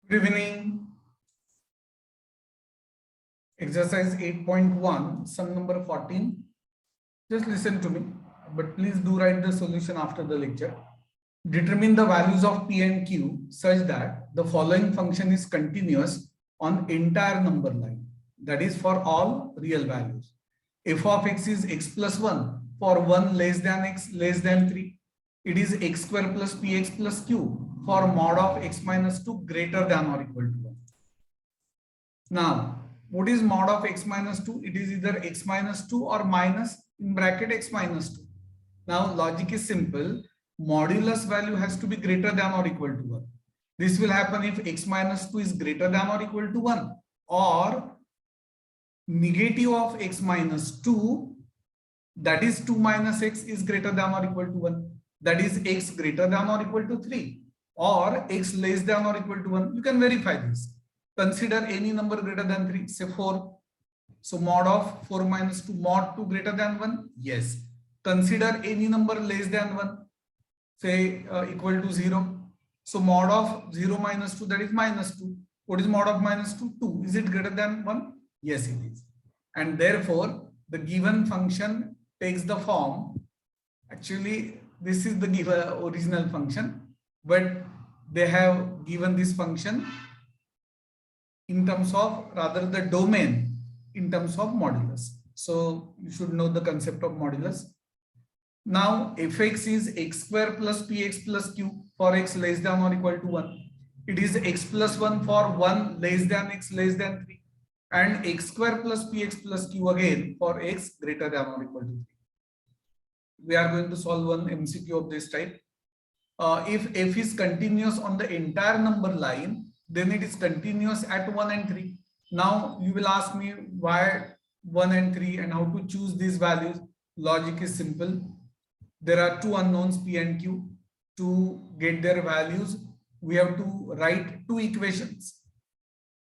Good evening. Exercise 8.1, sum number 14. Just listen to me, but please do write the solution after the lecture. Determine the values of P and Q such that the following function is continuous on entire number line. That is for all real values. F of x is x plus 1 for 1 less than x less than 3. It is x square plus px plus q for mod of x minus 2 greater than or equal to 1. Now, what is mod of x minus 2? It is either x minus 2 or minus in bracket x minus 2. Now, logic is simple. Modulus value has to be greater than or equal to 1. This will happen if x minus 2 is greater than or equal to 1, or negative of x minus 2, that is 2 minus x, is greater than or equal to 1. That is x greater than or equal to 3, or x less than or equal to 1. You can verify this. Consider any number greater than 3, say 4. So mod of 4 minus 2, mod 2 greater than 1? Yes. Consider any number less than 1, say equal to 0. So mod of 0 minus 2, that is minus 2. What is mod of minus 2? 2. Is it greater than 1? Yes, it is. And therefore, the given function takes the form. Actually, this is the given original function, but they have given this function in terms of, rather the domain in terms of modulus. So you should know the concept of modulus. Now fx is x square plus px plus q for x less than or equal to 1. It is x plus 1 for 1 less than x less than 3. And x square plus px plus q again for x greater than or equal to 3. We are going to solve one MCQ of this type. If f is continuous on the entire number line, then it is continuous at 1 and 3. Now you will ask me why 1 and 3 and how to choose these values. Logic is simple. There are two unknowns P and Q. To get their values, we have to write two equations.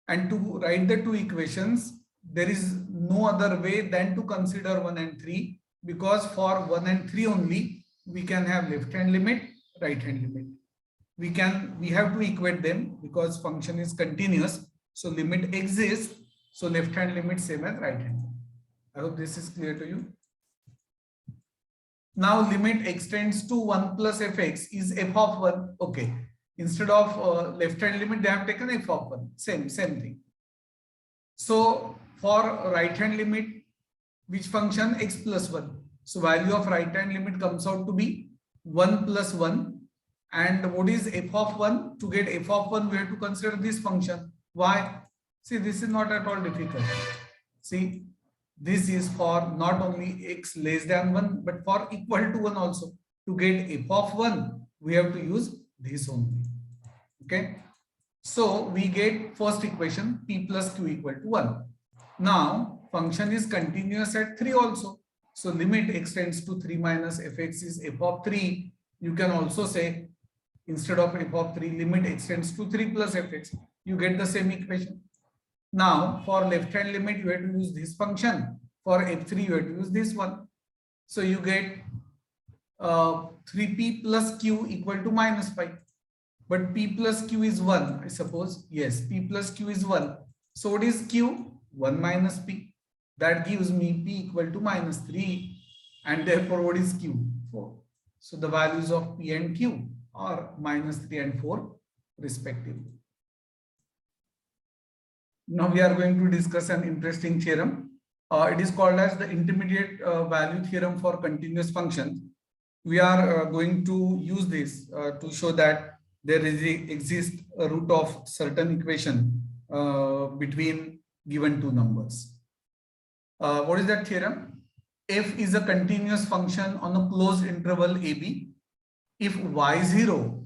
And to write the two equations, there is no other way than to consider 1 and 3, because for 1 and 3 only, we can have left hand limit, right hand limit. We have to equate them because function is continuous. So limit exists. So left hand limit same as right hand. I hope this is clear to you. Now limit extends to 1 plus fx is f of 1. Okay. Instead of left hand limit, they have taken f of 1. Same thing. So for right hand limit, which function? X plus 1. So value of right hand limit comes out to be 1 plus 1. And what is f of 1? To get f of 1, we have to consider this function. Why? See, this is not at all difficult. See, this is for not only x less than 1, but for equal to 1 also. To get f of 1, we have to use this only. Okay. So we get first equation, p plus q equal to 1. Now function is continuous at 3 also. So limit extends to 3 minus fx is f of 3. You can also say, instead of f of 3, limit extends to 3 plus fx. You get the same equation. Now for left hand limit, you have to use this function. For f3, you have to use this one. So you get 3p plus q equal to minus 5. But p plus q is 1, I suppose. Yes, p plus q is 1. So what is q? 1 minus p. That gives me p equal to minus 3. And therefore, what is q? 4. So the values of p and q are minus 3 and 4 respectively. Now we are going to discuss an interesting theorem. It is called as the intermediate value theorem for continuous functions. We are going to use this to show that there exists a root of certain equation between given two numbers. What is that theorem? F is a continuous function on a closed interval AB if y0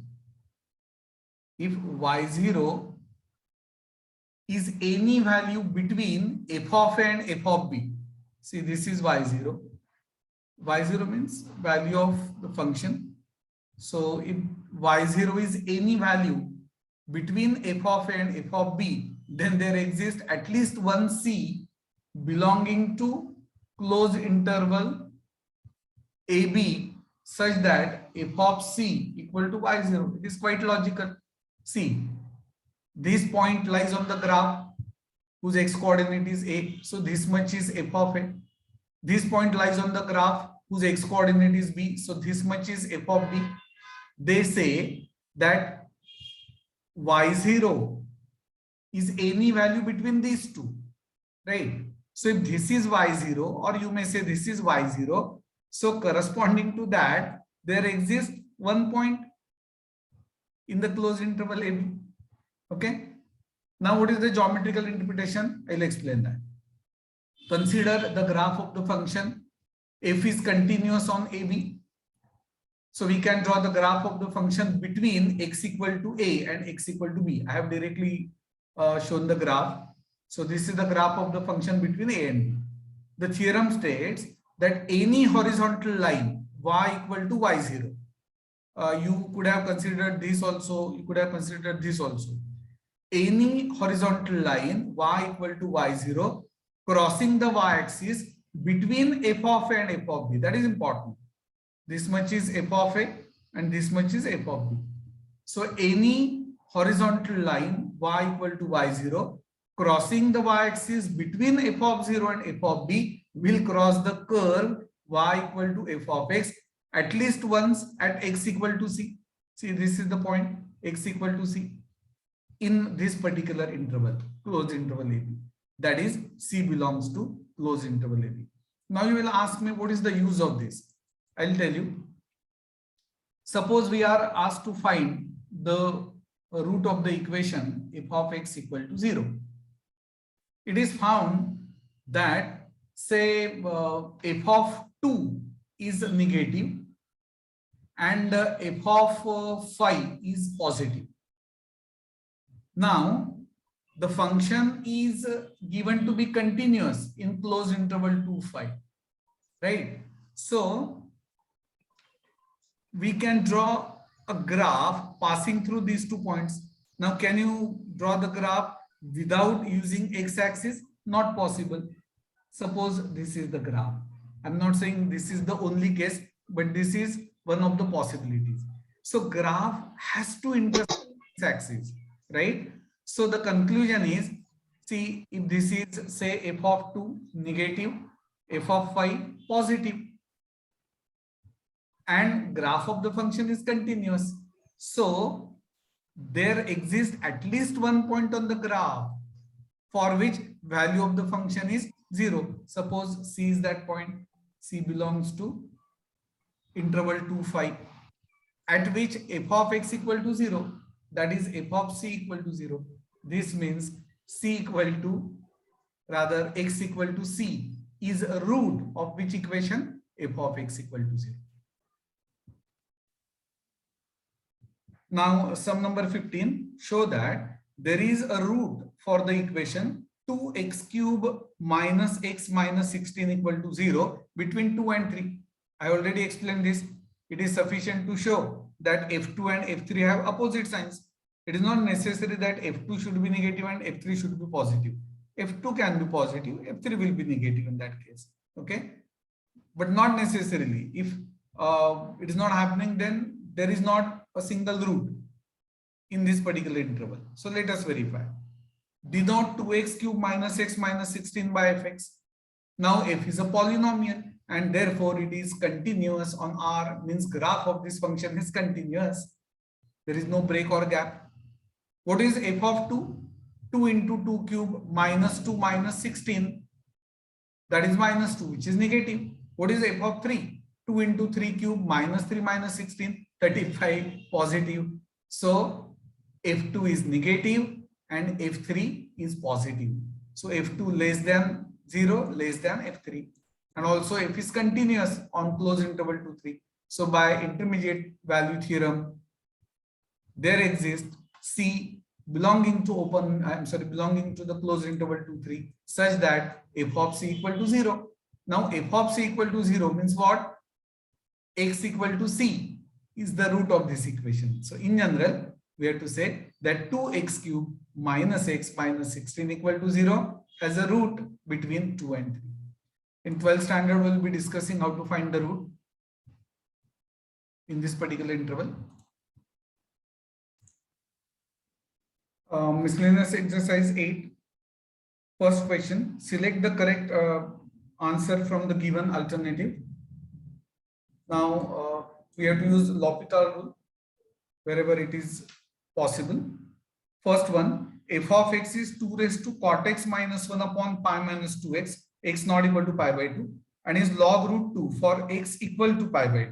is any value between f of a and f of b. See, this is y0. Y0 means value of the function. So if y0 is any value between f of a and f of b, then there exists at least one c belonging to closed interval AB such that f of c equal to y0. It is quite logical. See, This point lies on the graph whose x coordinate is a. So this much is f of a. This point lies on the graph whose x coordinate is b. So this much is f of b. They say that y0 is any value between these two, right? So if this is y0, or you may say this is y0, so corresponding to that, there exists one point in the closed interval AB. Okay. Now, what is the geometrical interpretation? I'll explain that. Consider the graph of the function f is continuous on AB. So we can draw the graph of the function between x equal to a and x equal to b. I have directly shown the graph. So this is the graph of the function between a and b. The theorem states that any horizontal line y equal to y0. You could have considered this also. You could have considered this also. Any horizontal line y equal to y0 crossing the y-axis between f of a and f of b. That is important. This much is f of a and this much is f of b. So any horizontal line y equal to y0 crossing the y-axis between f of 0 and f of b will cross the curve y equal to f of x at least once at x equal to c. See, this is the point, x equal to c, in this particular interval, closed interval AB. That is, c belongs to closed interval AB. Now you will ask me, what is the use of this? I'll tell you. Suppose we are asked to find the root of the equation f of x equal to 0. It is found that, say, f of 2 is negative and f of 5 is positive. Now, the function is given to be continuous in closed interval 2, 5, right? So, we can draw a graph passing through these 2 points. Now, can you draw the graph without using x-axis? Not possible. Suppose this is the graph. I'm not saying this is the only case, but this is one of the possibilities. So, graph has to intersect x-axis, right? So, the conclusion is, see, if this is, say, f of 2 negative, f of 5 positive, and graph of the function is continuous. So, there exists at least one point on the graph for which value of the function is 0. Suppose C is that point. C belongs to interval 2, 5, at which f of x equal to 0. That is, f of c equal to 0. This means c equal to, rather x equal to c is a root of which equation? F of x equal to 0. Now, sum number 15 show that there is a root for the equation 2x cube minus x minus 16 equal to 0 between 2 and 3. I already explained this. It is sufficient to show that f2 and f3 have opposite signs. It is not necessary that f2 should be negative and f3 should be positive. f2 can be positive, f3 will be negative in that case. Okay, but not necessarily. If it is not happening, then there is not a single root in this particular interval. So let us verify. Denote 2x cube minus x minus 16 by fx. Now f is a polynomial and therefore it is continuous on R, means graph of this function is continuous. There is no break or gap. What is f of 2? 2 into 2 cube minus 2 minus 16. That is minus 2, which is negative. What is f of 3? 2 into 3 cube minus 3 minus 16, 35, positive. So f2 is negative and f3 is positive. So f2 less than 0, less than f3. And also f is continuous on closed interval 2, 3. So by intermediate value theorem, there exists C belonging to belonging to the closed interval 2, 3 such that f of c equal to 0. Now f of c equal to 0 means what? X equal to c is the root of this equation. So in general, we have to say that 2x cube minus x minus 16 equal to 0 has a root between 2 and 3. In 12th standard, we will be discussing how to find the root in this particular interval. Miscellaneous exercise 8. First question. Select the correct answer from the given alternative. Now we have to use L'Hopital rule wherever it is possible. First one, f of x is 2 raised to cot x minus 1 upon pi minus 2x, x not equal to pi by 2, and is log root 2 for x equal to pi by 2.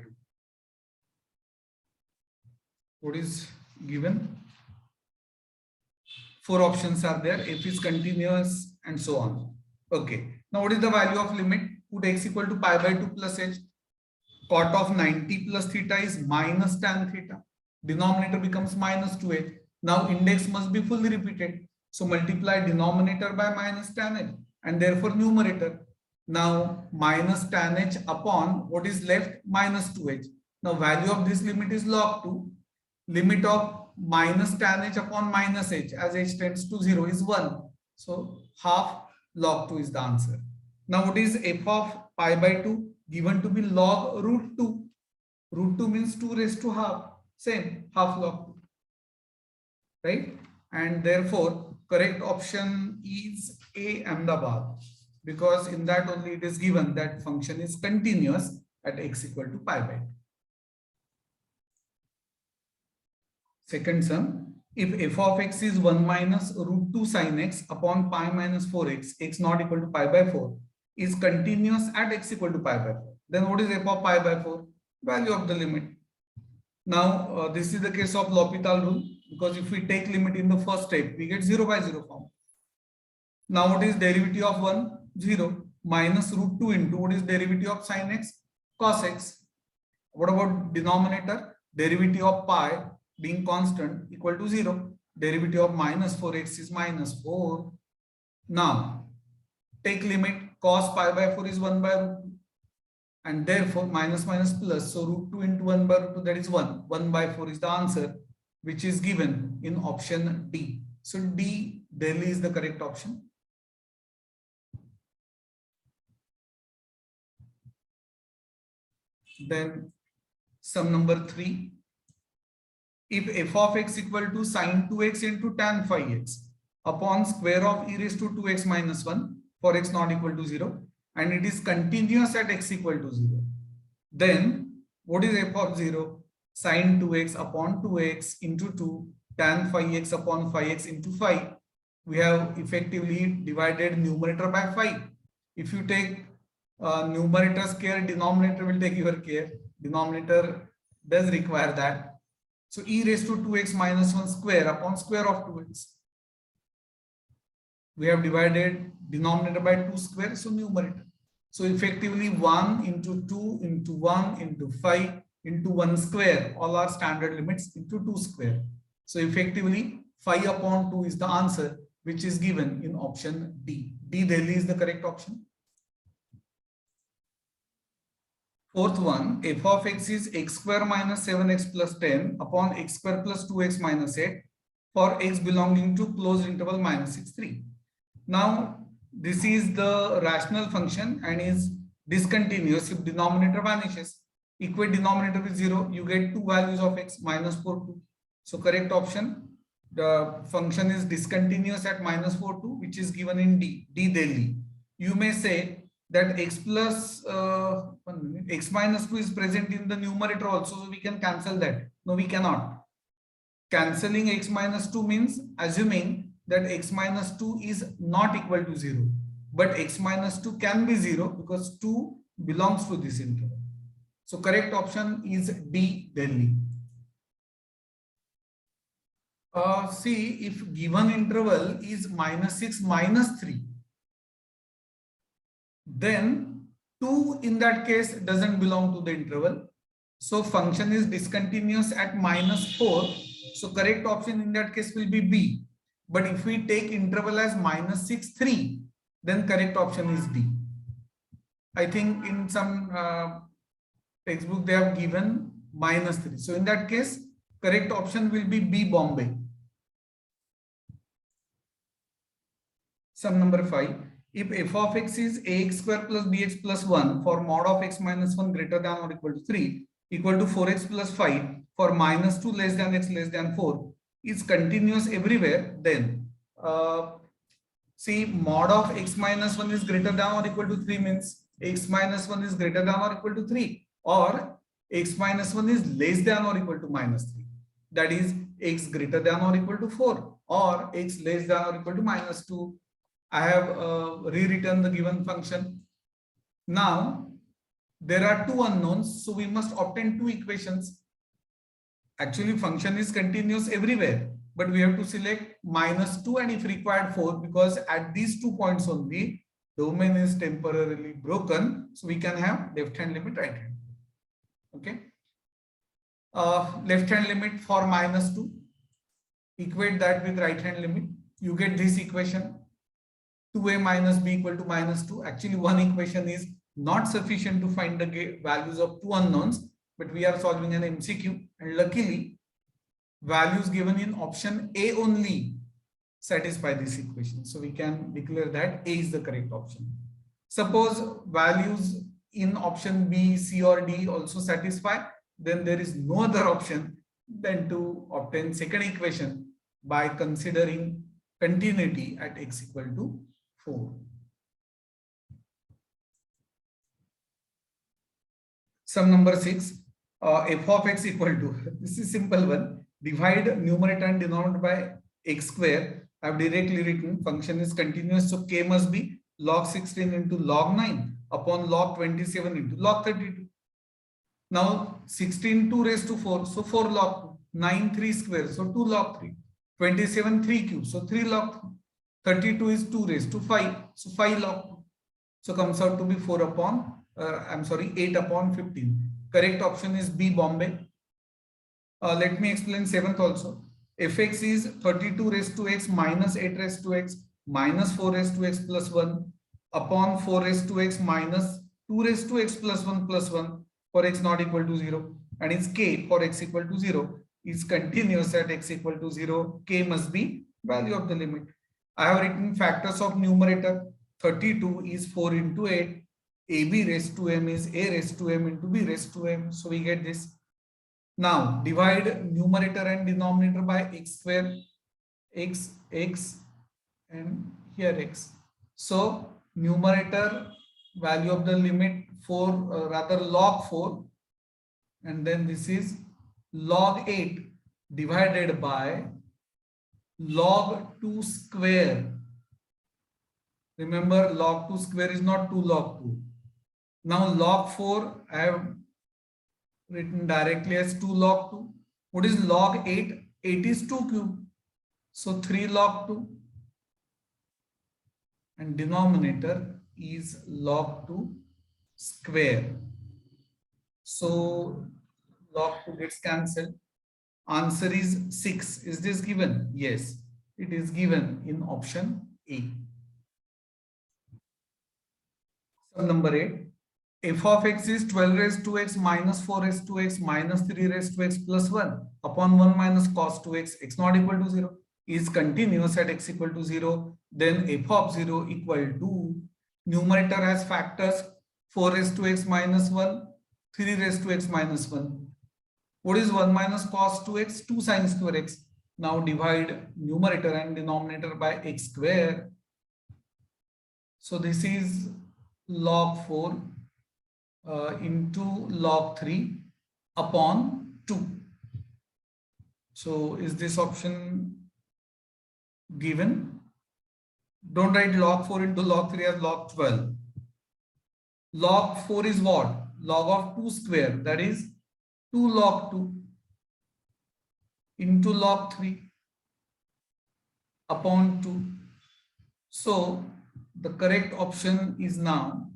What is given? 4 options are there. F is continuous and so on. Okay. Now what is the value of limit? Put x equal to pi by 2 plus h. Cot of 90 plus theta is minus tan theta. Denominator becomes minus 2h. Now index must be fully repeated. So multiply denominator by minus tan h and therefore numerator. Now minus tan h upon what is left minus 2h. Now value of this limit is log 2. Limit of minus tan h upon minus h as h tends to 0 is 1. So half log 2 is the answer. Now what is f of pi by 2? Given to be log root 2. Root 2 means 2 raised to half. Same, half log 2. Right? And therefore, correct option is A, Ahmedabad. Because in that only it is given that function is continuous at x equal to pi by 2. Second sum, if f of x is 1 minus root 2 sin x upon pi minus 4x, x not equal to pi by 4, is continuous at x equal to pi by 4. Then what is f of pi by 4? Value of the limit. Now, this is the case of L'Hopital rule, because if we take limit in the first step, we get 0 by 0 form. Now, what is derivative of 1? 0 minus root 2 into what is derivative of sin x? Cos x. What about denominator? Derivative of pi being constant equal to 0. Derivative of minus 4x is minus 4. Now, take limit. Cos pi by 4 is 1 by root 2. And therefore, minus minus plus. So, root 2 into 1 by root 2, that is 1. 1 by 4 is the answer, which is given in option D. So, D, Delhi is the correct option. Then, sum number 3. If f of x equal to sin 2x into tan phi x upon square of e raised to 2x minus 1 for x not equal to 0, and it is continuous at x equal to 0, then what is f of 0? Sin 2x upon 2x into 2 tan phi x upon phi x into phi. We have effectively divided numerator by phi. If you take numerator's care, denominator will take your care. Denominator does require that. So e raised to 2x minus 1 square upon square of 2x. We have divided denominator by 2 square, so numerator. So effectively 1 into 2 into 1 into 5 into 1 square, all are standard limits into 2 square. So effectively 5 upon 2 is the answer, which is given in option D. D, Delhi is the correct option. Fourth one, f of x is x square minus 7x plus 10 upon x square plus 2x minus 8 for x belonging to closed interval minus 6, 3. Now, this is the rational function and is discontinuous if denominator vanishes. Equate denominator with 0, you get two values of x, minus 4, 2. So, correct option, the function is discontinuous at minus 4, 2, which is given in D, D, Delhi. You may say that x plus x minus 2 is present in the numerator also, so we can cancel that. No, we cannot. Cancelling x minus 2 means assuming that x minus 2 is not equal to 0, but x minus 2 can be 0 because 2 belongs to this interval. So correct option is D, Delhi. See, if given interval is minus 6 minus 3, then 2 in that case doesn't belong to the interval. So function is discontinuous at minus 4. So correct option in that case will be B. But if we take interval as minus 6, 3, then correct option is D. I think in some textbook they have given minus 3. So in that case, correct option will be B, Bombay. Sum number 5. If f of x is ax square plus bx plus 1 for mod of x minus 1 greater than or equal to 3 equal to 4x plus 5 for minus 2 less than x less than 4, is continuous everywhere, then see, mod of x minus 1 is greater than or equal to 3 means x minus 1 is greater than or equal to 3, or x minus 1 is less than or equal to minus 3. That is x greater than or equal to 4 or x less than or equal to minus 2. I have rewritten the given function. Now, there are two unknowns, so we must obtain two equations. Actually, function is continuous everywhere, but we have to select -2 and if required 4, because at these 2 points only, the domain is temporarily broken, so we can have left hand limit, right hand. Okay. Left hand limit for -2, equate that with right hand limit, you get this equation, 2a minus b equal to -2. Actually, one equation is not sufficient to find the values of two unknowns, but we are solving an MCQ, and luckily values given in option A only satisfy this equation, so we can declare that A is the correct option. Suppose values in option B, C or D also satisfy, then there is no other option than to obtain second equation by considering continuity at x equal to 4. Sum number 6, f of x equal to, this is simple one, divide numerator and denominator by x square. I have directly written function is continuous, so k must be log 16 into log 9 upon log 27 into log 32. Now 16 2 raised to 4, so 4 log 2, 9 3 square, so 2 log 3, 27 3 cube, so 3 log 3, 32 is 2 raised to 5, so 5 log 2, so comes out to be 4 upon 8 upon 15. Correct option is B, Bombay. Let me explain 7th also. Fx is 32 raised to x minus 8 raised to x minus 4 raised to x plus 1 upon 4 raised to x minus 2 raised to x plus 1 for x not equal to 0, and its k for x equal to 0 is continuous at x equal to 0. K must be value of the limit. I have written factors of numerator. 32 is 4 into 8. AB raised to m is a raised to m into b raised to m. So we get this. Now divide numerator and denominator by x square, x, and here x. So numerator value of the limit 4, rather log 4, and then this is log 8 divided by log 2 square. Remember, log 2 square is not 2 log 2. Now log 4 I have written directly as 2 log 2. What is log 8? 8 is 2 cube. So 3 log 2. And denominator is log 2 square. So log 2 gets cancelled. Answer is 6. Is this given? Yes, it is given in option A. Sum number 8. F of x is 12 raised to x minus 4 raised to x minus 3 raised to x plus 1 upon 1 minus cos 2x, x not equal to 0, is continuous at x equal to 0. Then f of 0 equal to, numerator has factors 4 raised to x minus 1, 3 raised to x minus 1. What is 1 minus cos 2x? 2 sin square x. Now divide numerator and denominator by x square. So this is log 4 into log 3 upon 2. So is this option given? Don't write log 4 into log 3 as log 12. Log 4 is what? Log of 2 square, that is 2 log 2 into log 3 upon 2. So the correct option is now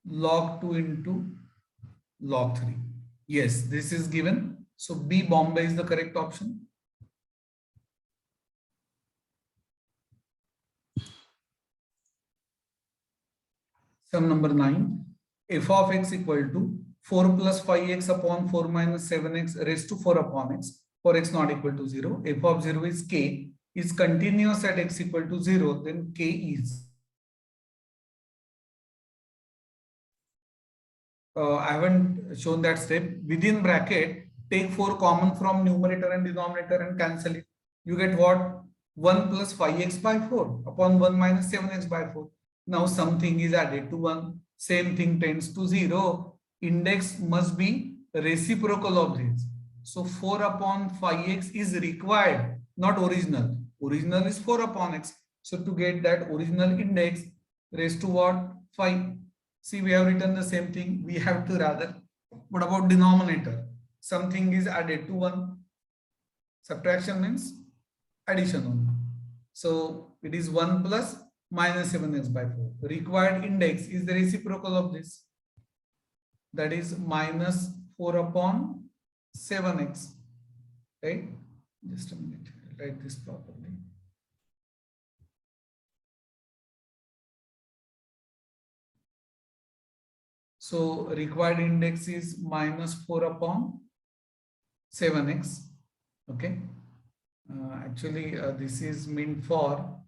log 2 into log 3. Yes, this is given. So B, Bombay is the correct option. Sum number 9. F of x equal to 4 plus 5x upon 4 minus 7x raised to 4 upon x for x not equal to 0. F of 0 is k, is continuous at x equal to 0, then k is I haven't shown that step. Within bracket, take 4 common from numerator and denominator and cancel it. You get what? 1 plus 5x by 4 upon 1 minus 7x by 4. Now something is added to 1. Same thing tends to 0. Index must be reciprocal of this. So 4 upon 5x is required, not original. Original is 4 upon x. So to get that original index, raised to what? 5. See, we have written the same thing. We have to rather. What about denominator? Something is added to 1. Subtraction means addition only. So it is 1 plus minus 7x by 4. The required index is the reciprocal of this. That is minus 4 upon 7x. Right? Just a minute. I'll write this properly. So required index is minus 4 upon 7x. Okay. Actually, this is meant for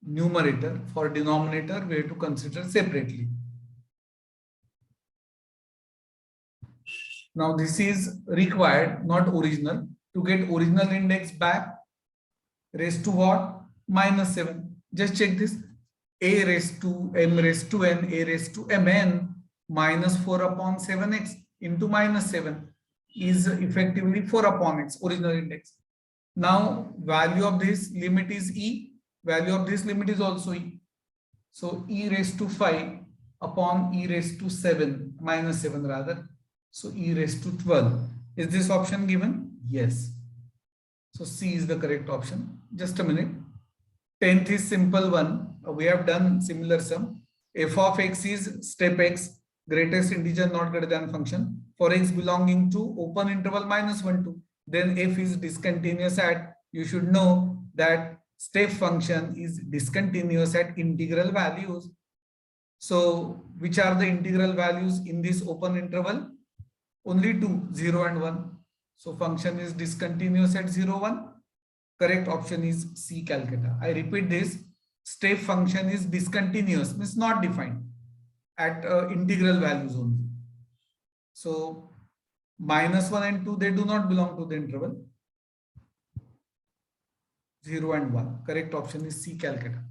numerator. For denominator, we have to consider separately. Now this is required, not original. To get original index back, raised to what? Minus 7. Just check this. A raised to m raised to n, a raised to mn minus 4 upon 7x into minus 7 is effectively 4 upon x, original index. Now value of this limit is e, value of this limit is also e. So e raised to 5 upon e raised to 7, minus 7 rather. So e raised to 12. Is this option given? Yes. So C is the correct option. Just a minute. 10th is simple one. We have done similar sum. F of x is step x, greatest integer not greater than function. For x belonging to open interval minus 1 to, then f is discontinuous at, you should know that step function is discontinuous at integral values. So which are the integral values in this open interval? Only two, 0 and 1. So function is discontinuous at 0, 1. Correct option is C, Calcutta. I repeat this. Step function is discontinuous, means not defined at integral values only. So minus 1 and 2, they do not belong to the interval. 0 and 1. Correct option is C, Calcutta.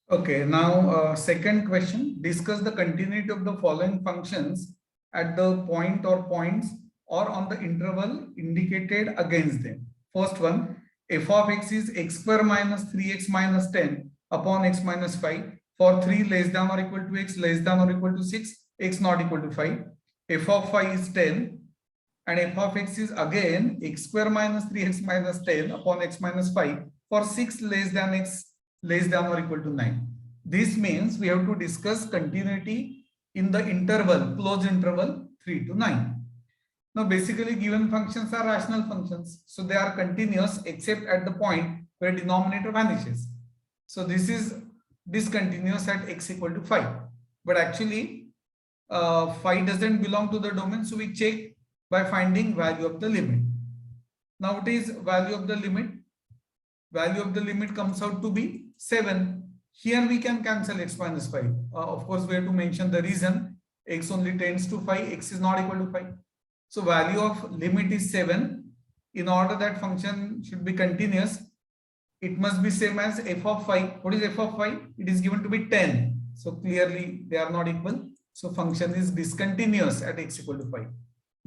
Okay, now second question. Discuss the continuity of the following functions at the point or points or on the interval indicated against them. First one, f of x is x square minus 3x minus 10 upon x minus 5 for 3 less than or equal to x less than or equal to 6, x not equal to 5. F of 5 is 10 and f of x is again x square minus 3x minus 10 upon x minus 5 for 6 less than x less than or equal to 9. This means we have to discuss continuity in the interval, closed interval 3 to 9. Now basically given functions are rational functions. So they are continuous except at the point where denominator vanishes. So this is discontinuous at x equal to 5. But actually 5 doesn't belong to the domain. So we check by finding value of the limit. Now what is value of the limit? Value of the limit comes out to be 7. Here we can cancel x minus 5. Of course, we have to mention the reason. X only tends to 5. X is not equal to 5. So value of limit is 7. In order that function should be continuous, it must be same as f of 5. What is f of 5? It is given to be 10. So clearly they are not equal. So function is discontinuous at x equal to 5.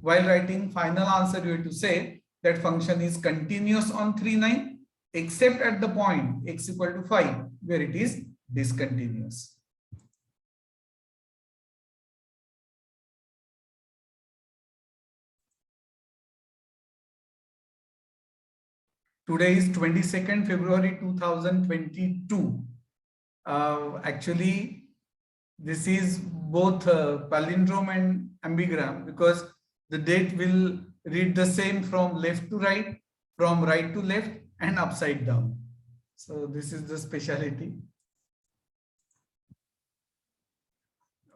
While writing final answer, you have to say that function is continuous on 3, 9. Except at the point x equal to 5 where it is discontinuous. Today is 22nd February 2022. Actually, this is both palindrome and ambigram because the date will read the same from left to right, from right to left, and upside down. So this is the speciality.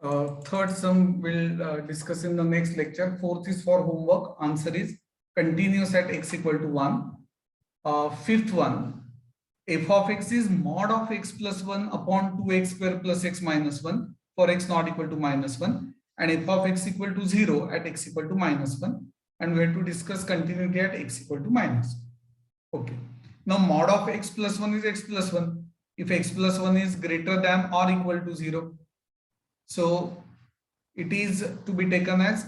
Third sum we'll discuss in the next lecture. Fourth is for homework. Answer is continuous at x equal to 1. Fifth one, f of x is mod of x plus 1 upon 2x square plus x minus 1 for x not equal to minus 1, and f of x equal to 0 at x equal to minus 1, and we have to discuss continuity at x equal to minus 1. Okay. Now mod of x plus 1 is x plus 1. If x plus 1 is greater than or equal to 0, so it is to be taken as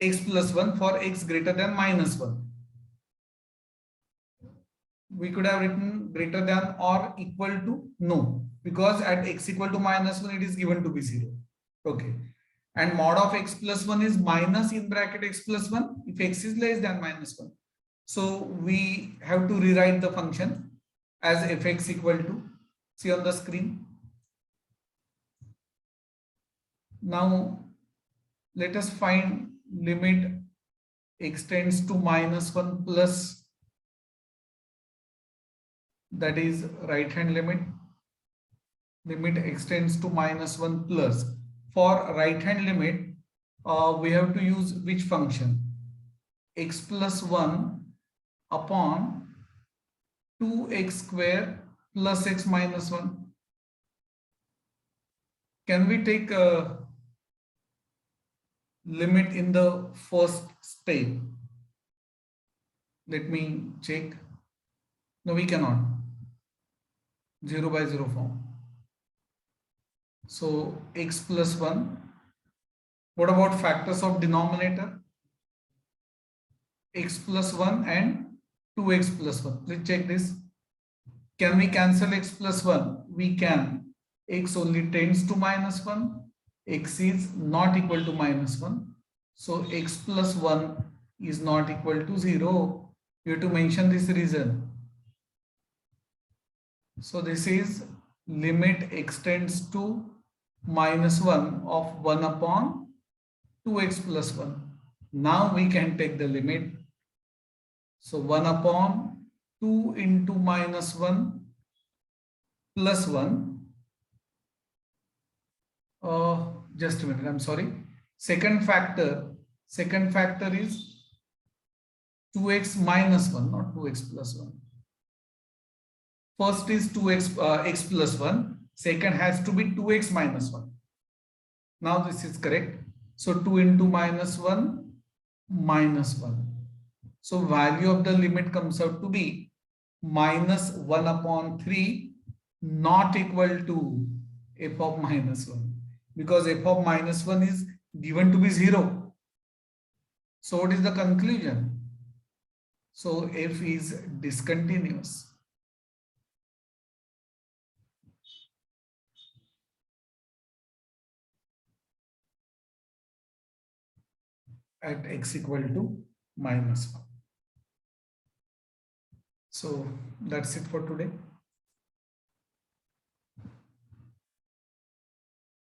x plus 1 for x greater than minus 1. We could have written greater than or equal to, no, because at x equal to minus 1 it is given to be 0. Okay. And mod of x plus 1 is minus in bracket x plus 1 if x is less than minus 1. So we have to rewrite the function as fx equal to, see on the screen. Now let us find limit x tends to minus 1 plus, that is right hand limit x tends to minus 1 plus. For right hand limit, we have to use which function? X plus 1 upon 2x square plus x minus 1. Can we take a limit in the first step? Let me check. No, we cannot. 0 by 0 form. So x plus 1. What about factors of denominator? X plus 1 and 2x plus 1. Please check this. Can we cancel x plus 1? We can. X only tends to minus 1. X is not equal to minus 1. So x plus 1 is not equal to 0. You have to mention this reason. So this is limit x tends to minus 1 of 1 upon 2x plus 1. Now we can take the limit. So 1 upon 2 into minus 1 plus 1. Just a minute, I'm sorry. Second factor is 2x minus 1, not 2x plus 1. First is 2x x plus 1. Second has to be 2x minus 1. Now this is correct. So 2 into minus 1 minus 1. So value of the limit comes out to be minus 1 upon 3, not equal to f of minus 1. Because f of minus 1 is given to be 0. So what is the conclusion? So f is discontinuous at x equal to minus 1. So that's it for today.